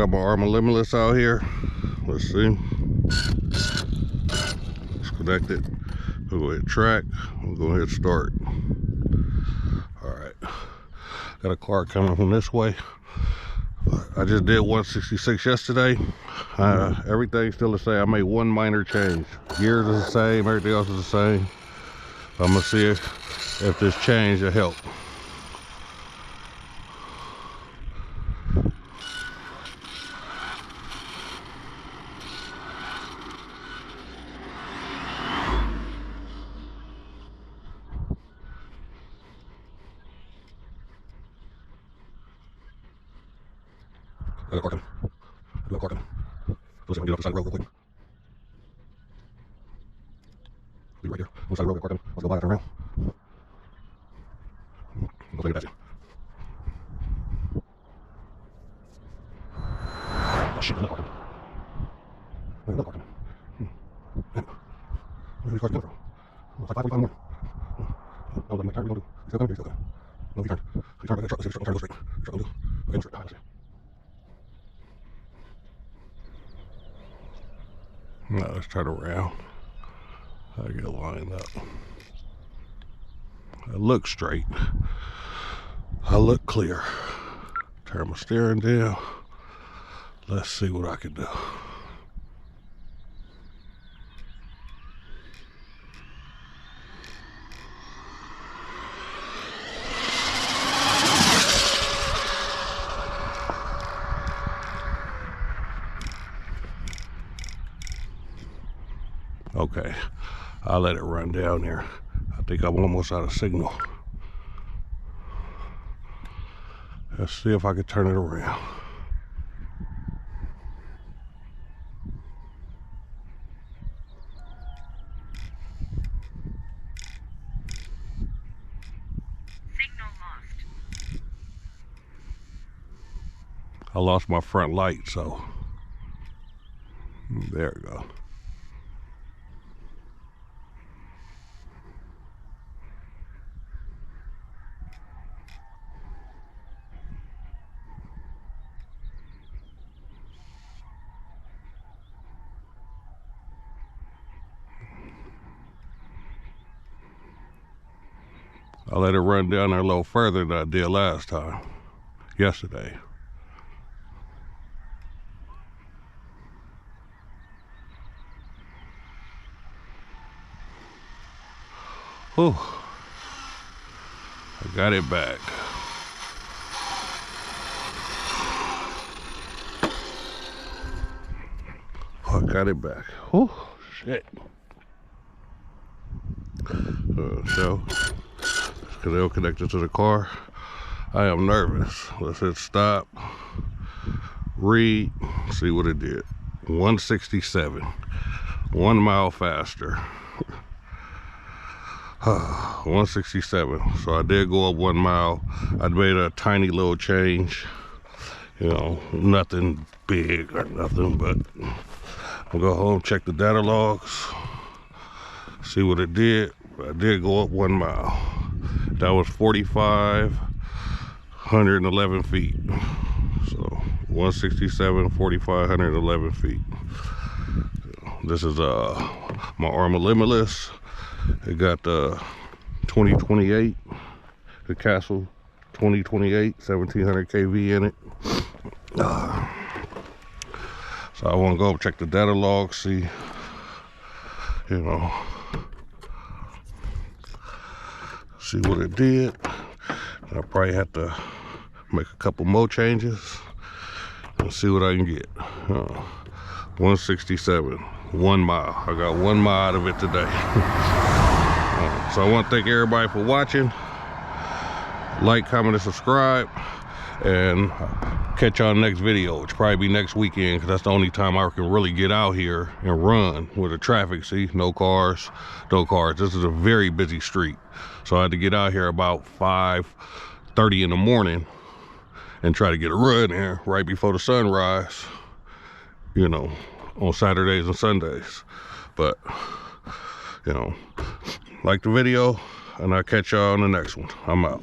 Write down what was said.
got my Arrma Limitless out here. Let's see. It's connected. We'll go hit track. We'll go ahead start. Alright. Got a car coming from this way. I just did 166 yesterday. Everything's still the same. I made one minor change. Gears is the same, everything else is the same. I'm gonna see if this change will help. I got parking. I got parking. Let's see if I can get off the side of the road real quick. Be right here. On the side of the road, parking. Let's go by it around. Go take it back in. Oh shit, another parking. Another parking. Man. Where are these cars coming from? It's like 5:45 in the morning. I was like, my tire, what are we gonna do? He's still coming? He's still coming. No, he turned. He turned back in the truck. Let's see if the truck will turn and go straight. The truck will do. Okay, straight. Let's see. Now let's turn around. I get lined up. I look straight. I look clear. Turn my steering down. Let's see what I can do. Okay, I'll let it run down there. I think I'm almost out of signal. Let's see if I can turn it around. Signal lost. I lost my front light, so there we go. I let it run down there a little further than I did last time, yesterday. Whew. I got it back. I got it back. Whew, shit. So, because they'll connect it to the car. I am nervous. Let's hit stop. Read. See what it did. 167. 1 mile faster. 167. So I did go up 1 mile. I made a tiny little change. You know, nothing big or nothing, but I'll go home, check the data logs, see what it did. I did go up 1 mile. That was 4,511 feet. So 167, 4,511 feet. This is my Arrma Limitless. It got the 2028, the Castle 2028, 1700 kV in it. So I want to go check the data log, see, you know, see what it did. And I probably have to make a couple more changes and see what I can get. 167, 1 mile. I got 1 mile out of it today. So I want to thank everybody for watching. Like, comment, and subscribe. And catch y'all next video, which probably be next weekend, because that's the only time I can really get out here and run with the traffic. See, no cars, no cars. This is a very busy street, so I had to get out here about 5:30 in the morning and try to get a run in right before the sunrise, you know, on Saturdays and Sundays. But you know, like the video, and I'll catch y'all on the next one. I'm out.